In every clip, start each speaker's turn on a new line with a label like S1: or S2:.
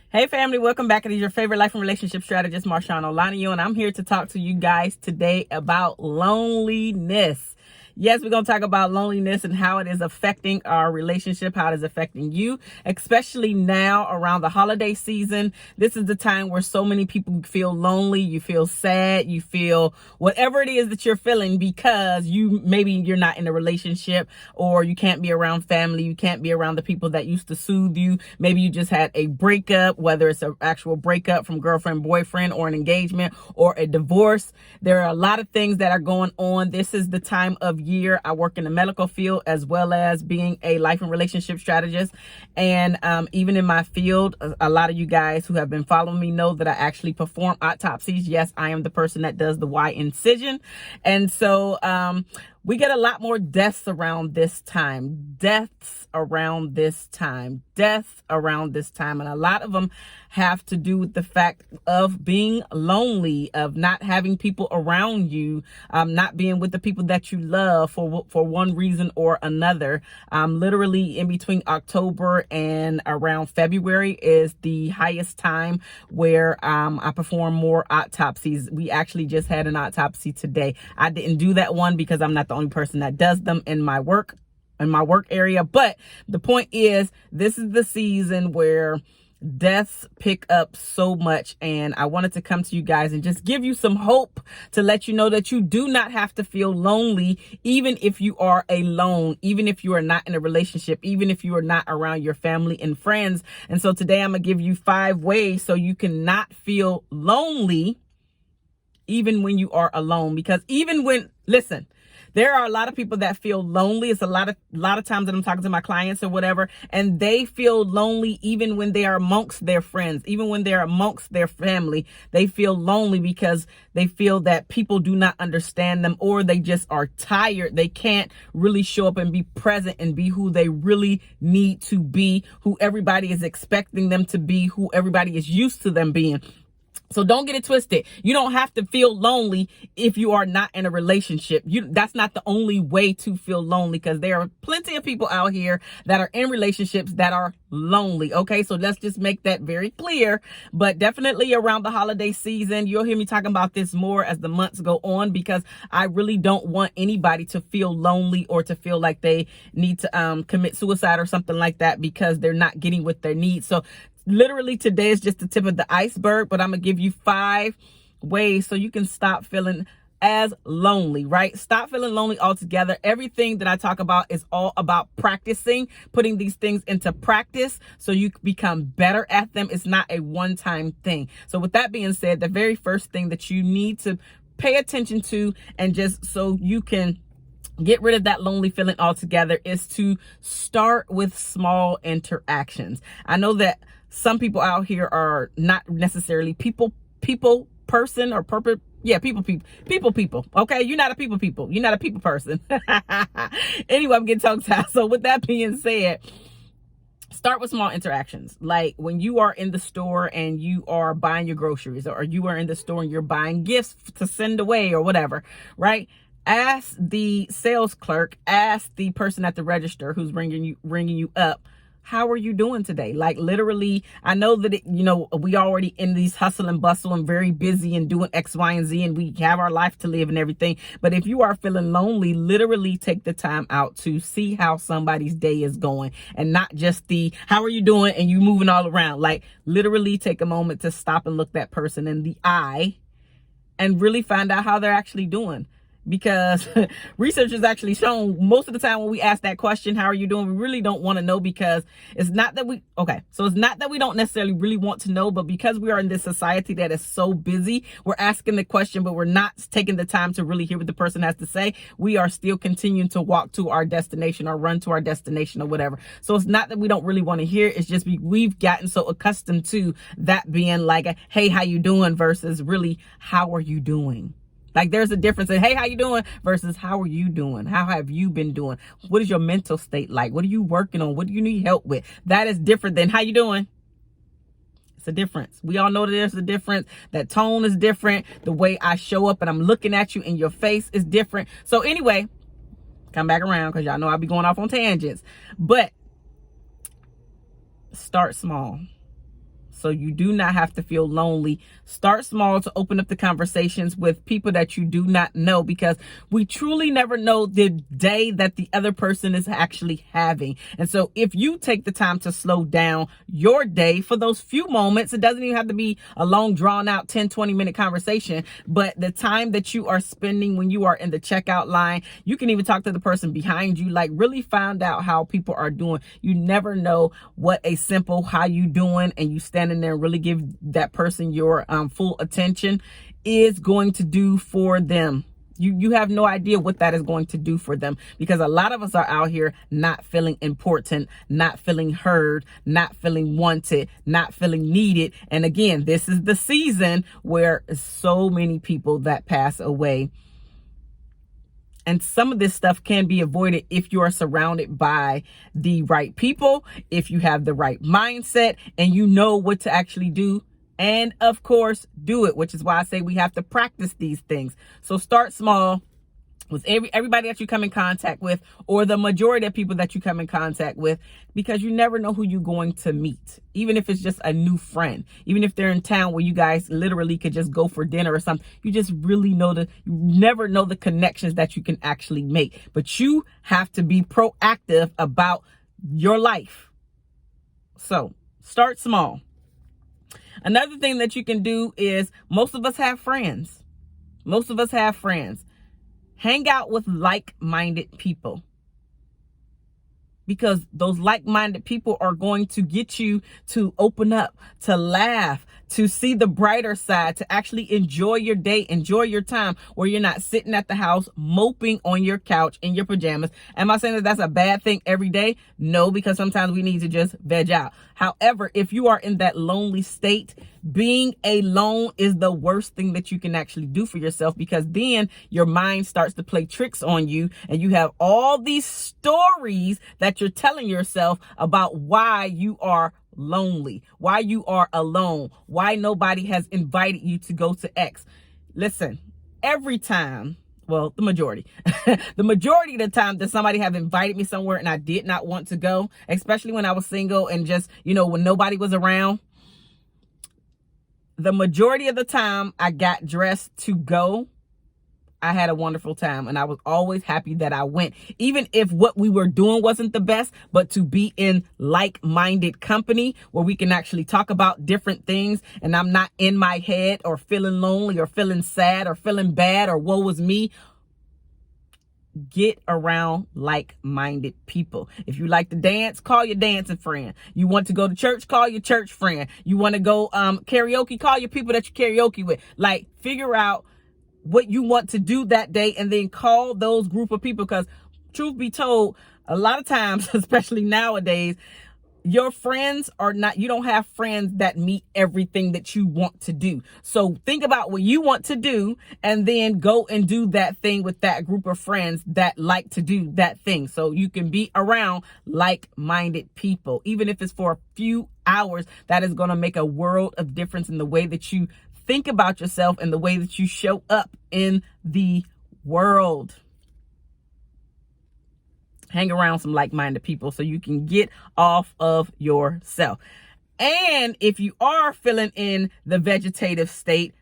S1: Hey family, welcome back. It is your favorite life and relationship strategist, MarshaunO, and I'm here to talk to you guys today about loneliness. Yes, we're going to talk about loneliness and how it is affecting our relationship, how it is affecting you, especially now around the holiday season. This is the time where so many people feel lonely, you feel sad, you feel whatever it is that you're feeling because maybe you're not in a relationship, or you can't be around family, you can't be around the people that used to soothe you. Maybe you just had a breakup, whether it's an actual breakup from girlfriend, boyfriend, or an engagement, or a divorce. There are a lot of things that are going on. This is the time of year. I work in the medical field as well as being a life and relationship strategist. And even in my field, a lot of you guys who have been following me know that I actually perform autopsies. Yes, I am the person that does the Y incision. And so we get a lot more deaths around this time. And a lot of them have to do with the fact of being lonely, of not having people around you, not being with the people that you love for one reason or another. Literally in between October and around February is the highest time where I perform more autopsies. We actually just had an autopsy today. I didn't do that one because I'm not the only person that does them in my work area. But the point is, this is the season where deaths pick up so much, and I wanted to come to you guys and just give you some hope to let you know that you do not have to feel lonely, even if you are alone, even if you are not in a relationship, even if you are not around your family and friends. And so today I'm gonna give you 5 ways so you can not feel lonely even when you are alone. Because listen, there are a lot of people that feel lonely. It's a lot of times that I'm talking to my clients or whatever, and they feel lonely even when they are amongst their friends, even when they're amongst their family. They feel lonely because they feel that people do not understand them, or they just are tired. They can't really show up and be present and be who they really need to be, who everybody is expecting them to be, who everybody is used to them being. So don't get it twisted. You don't have to feel lonely if you are not in a relationship. That's not the only way to feel lonely, because there are plenty of people out here that are in relationships that are lonely. Okay, so let's just make that very clear. But definitely around the holiday season, you'll hear me talking about this more as the months go on, because I really don't want anybody to feel lonely or to feel like they need to commit suicide or something like that because they're not getting what they need. So literally today is just the tip of the iceberg, but I'm gonna give you 5 ways so you can stop feeling as lonely, right? Stop feeling lonely altogether. Everything that I talk about is all about practicing, putting these things into practice so you become better at them. It's not a one-time thing. So with that being said, the very first thing that you need to pay attention to, and just so you can get rid of that lonely feeling altogether, is to start with small interactions. I know that some people out here are not necessarily people person or purpose. Yeah, people. Okay, you're not a people. You're not a people person. Anyway, I'm getting tongue tied. So with that being said, start with small interactions. Like when you are in the store and you are buying your groceries, or you are in the store and you're buying gifts to send away or whatever, right? Ask the sales clerk, ask the person at the register who's ringing you up, how are you doing today? Like literally, I know that, we already in these hustle and bustle and very busy and doing X, Y, and Z, and we have our life to live and everything. But if you are feeling lonely, literally take the time out to see how somebody's day is going, and not just the, how are you doing? And you moving all around. Like literally take a moment to stop and look that person in the eye and really find out how they're actually doing. Because research has actually shown most of the time when we ask that question, how are you doing, we really don't want to know, because it's not that we don't necessarily really want to know, but because we are in this society that is so busy, we're asking the question, but we're not taking the time to really hear what the person has to say. We are still continuing to walk to our destination or run to our destination or whatever. So it's not that we don't really want to hear. It's just we've gotten so accustomed to that being like a, hey, how you doing, versus really, how are you doing? Like there's a difference in, hey, how you doing, versus how are you doing? How have you been doing? What is your mental state like? What are you working on? What do you need help with? That is different than how you doing. It's a difference. We all know that there's a difference. That tone is different. The way I show up and I'm looking at you in your face is different. So anyway, come back around, because y'all know I'll be going off on tangents. But start small. So you do not have to feel lonely. Start small to open up the conversations with people that you do not know, because we truly never know the day that the other person is actually having. And so if you take the time to slow down your day for those few moments, it doesn't even have to be a long drawn out 10-20 minute conversation, but the time that you are spending when you are in the checkout line, you can even talk to the person behind you, like really find out how people are doing. You never know what a simple "how you doing" and you standing there and really give that person your full attention is going to do for them. You have no idea what that is going to do for them, because a lot of us are out here not feeling important, not feeling heard, not feeling wanted, not feeling needed. And again, this is the season where so many people that pass away. And some of this stuff can be avoided if you are surrounded by the right people, if you have the right mindset, and you know what to actually do. And of course, do it, which is why I say we have to practice these things. So start small with everybody that you come in contact with, or the majority of people that you come in contact with, because you never know who you're going to meet. Even if it's just a new friend, even if they're in town where you guys literally could just go for dinner or something, you just really you never know the connections that you can actually make. But you have to be proactive about your life. So start small. Another thing that you can do is, most of us have friends. Most of us have friends. Hang out with like-minded people, because those like-minded people are going to get you to open up, to laugh, to see the brighter side, to actually enjoy your day, enjoy your time, where you're not sitting at the house moping on your couch in your pajamas. Am I saying that that's a bad thing every day? No, because sometimes we need to just veg out. However, if you are in that lonely state, being alone is the worst thing that you can actually do for yourself, because then your mind starts to play tricks on you, and you have all these stories that you're telling yourself about why you are lonely, why you are alone, why nobody has invited you to go to X. Listen, every time, well, the majority of the time that somebody have invited me somewhere and I did not want to go, especially when I was single and just, when nobody was around, the majority of the time I got dressed to go, I had a wonderful time, and I was always happy that I went, even if what we were doing wasn't the best. But to be in like-minded company where we can actually talk about different things, and I'm not in my head or feeling lonely or feeling sad or feeling bad or woe is me. Get around like-minded people. If you like to dance, call your dancing friend. You want to go to church, call your church friend. You want to go karaoke, call your people that you karaoke with. Like, figure out what you want to do that day, and then call those group of people, because truth be told, a lot of times, especially nowadays, your friends are not, you don't have friends that meet everything that you want to do. So think about what you want to do, and then go and do that thing with that group of friends that like to do that thing. So you can be around like-minded people, even if it's for a few hours. That is going to make a world of difference in the way that you think about yourself and the way that you show up in the world. Hang around some like-minded people so you can get off of yourself. And if you are feeling in the vegetative state,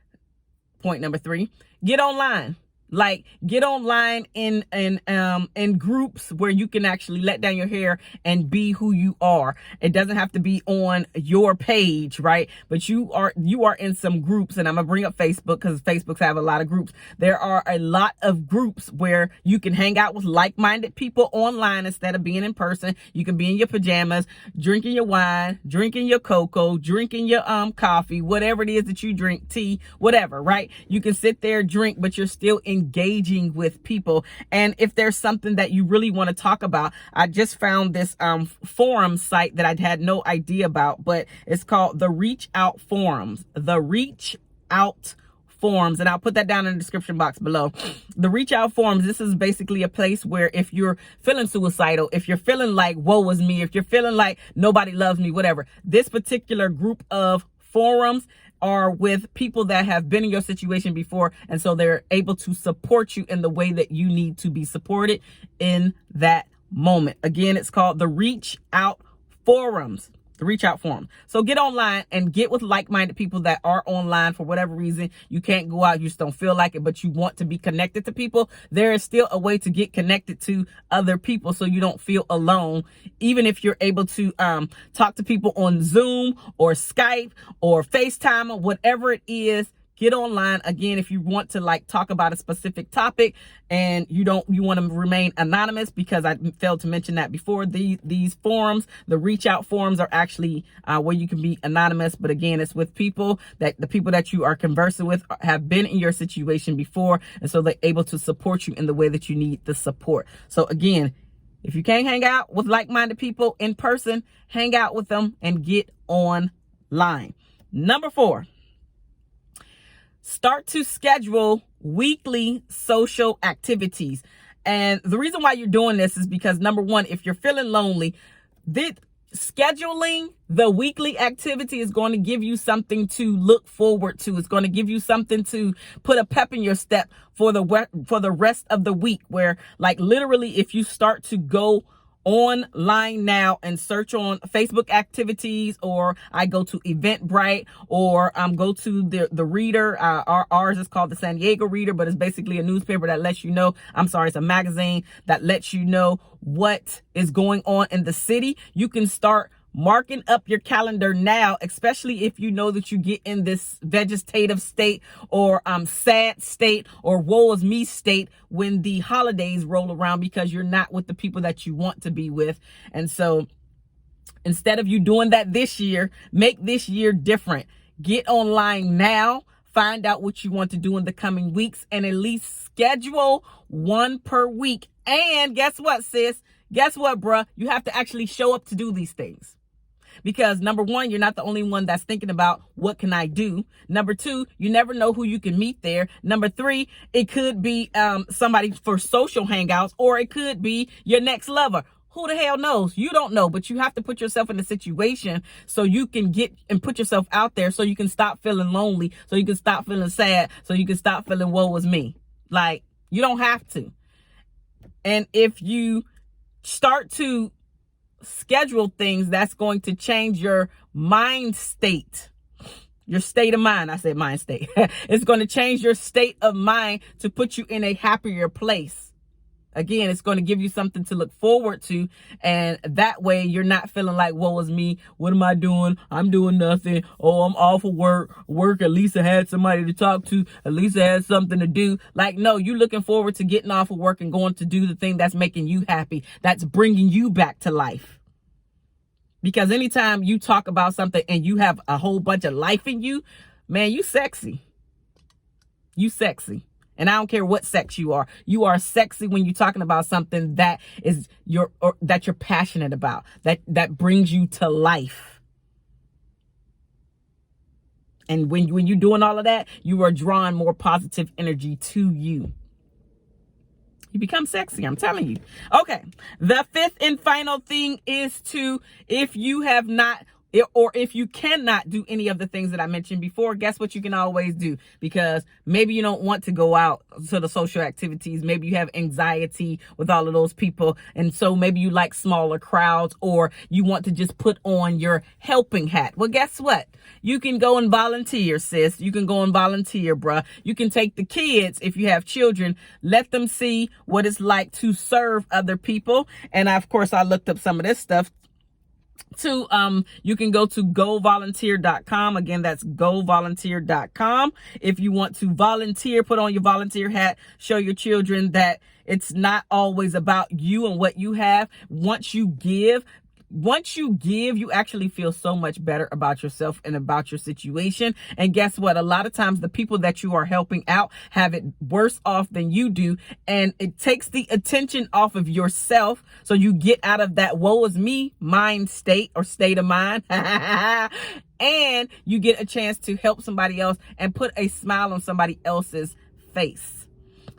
S1: point number 3, get online. Like, get online in groups where you can actually let down your hair and be who you are. It doesn't have to be on your page, right? But you are in some groups, and I'm gonna bring up Facebook because Facebooks have a lot of groups. There are a lot of groups where you can hang out with like-minded people online instead of being in person. You can be in your pajamas, drinking your wine, drinking your cocoa, drinking your coffee, whatever it is that you drink, tea, whatever, right? You can sit there, drink, but you're still engaging with people. And if there's something that you really want to talk about, I just found this forum site that I had no idea about, but it's called the ReachOut Forums. The ReachOut Forums, and I'll put that down in the description box below. The ReachOut Forums, this is basically a place where if you're feeling suicidal, if you're feeling like woe is me, if you're feeling like nobody loves me, whatever, this particular group of forums are with people that have been in your situation before, and so they're able to support you in the way that you need to be supported in that moment. Again, it's called the ReachOut Forums. The ReachOut Forum. So get online and get with like-minded people that are online for whatever reason. You can't go out, you just don't feel like it, but you want to be connected to people. There is still a way to get connected to other people so you don't feel alone. Even if you're able to talk to people on Zoom or Skype or FaceTime or whatever it is, get online. Again, if you want to like talk about a specific topic and you want to remain anonymous, because I failed to mention that before, these forums, the Reach Out forums, are actually where you can be anonymous. But again, it's with people that the people that you are conversing with have been in your situation before. And so they're able to support you in the way that you need the support. So again, if you can't hang out with like-minded people in person, hang out with them and get online. Number 4. Start to schedule weekly social activities. And the reason why you're doing this is because, number 1, if you're feeling lonely, scheduling the weekly activity is going to give you something to look forward to. It's going to give you something to put a pep in your step for the rest of the week, where like literally if you start to go online now and search on Facebook activities, or I go to Eventbrite, or go to the Reader. Ours is called the San Diego Reader, but it's basically a newspaper that lets you know, it's a magazine that lets you know what is going on in the city. You can start marking up your calendar now, especially if you know that you get in this vegetative state or sad state or woe is me state when the holidays roll around, because you're not with the people that you want to be with. And so instead of you doing that this year, make this year different. Get online now, find out what you want to do in the coming weeks, and at least schedule one per week. And guess what, sis? Guess what, bruh? You have to actually show up to do these things. Because number 1, you're not the only one that's thinking about what can I do. Number 2, you never know who you can meet there. Number 3, it could be somebody for social hangouts, or it could be your next lover. Who the hell knows? You don't know, but you have to put yourself in a situation so you can get and put yourself out there, so you can stop feeling lonely, so you can stop feeling sad, so you can stop feeling woe is me. Like, you don't have to. And if you start to schedule things, that's going to change your mind state, your state of mind. I said mind state. It's going to change your state of mind to put you in a happier place. Again, it's going to give you something to look forward to. And that way you're not feeling like, woe is me. What am I doing? I'm doing nothing. Oh, I'm off of work. At least I had somebody to talk to. At least I had something to do. Like, no, you're looking forward to getting off of work and going to do the thing that's making you happy. That's bringing you back to life. Because anytime you talk about something and you have a whole bunch of life in you, man, you sexy. You sexy. And I don't care what sex you are. You are sexy when you're talking about something that is that you're passionate about, that brings you to life. And when you're doing all of that, you are drawing more positive energy to you. You become sexy, I'm telling you. Okay, the 5th and final thing is if you have not, or if you cannot do any of the things that I mentioned before, guess what you can always do? Because maybe you don't want to go out to the social activities. Maybe you have anxiety with all of those people. And so maybe you like smaller crowds, or you want to just put on your helping hat. Well, guess what? You can go and volunteer, sis. You can go and volunteer, bruh. You can take the kids, if you have children, let them see what it's like to serve other people. And of course, I looked up some of this stuff. You can go to govolunteer.com. Again, that's govolunteer.com. If you want to volunteer, put on your volunteer hat, show your children that it's not always about you and what you have. Once you give, you actually feel so much better about yourself and about your situation. And guess what? A lot of times the people that you are helping out have it worse off than you do. And it takes the attention off of yourself. So you get out of that woe is me mind state or state of mind. And you get a chance to help somebody else and put a smile on somebody else's face.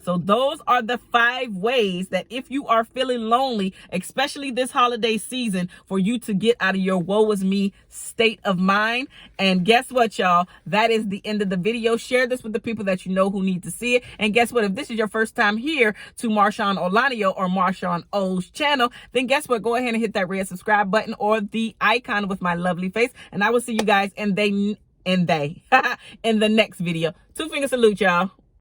S1: So those are the 5 ways that if you are feeling lonely, especially this holiday season, for you to get out of your woe is me state of mind. And guess what, y'all? That is the end of the video. Share this with the people that you know who need to see it. And guess what? If this is your first time here to MarshaunO or MarshaunO's channel, then guess what? Go ahead and hit that red subscribe button or the icon with my lovely face. And I will see you guys in the next video. 2 finger salute, y'all.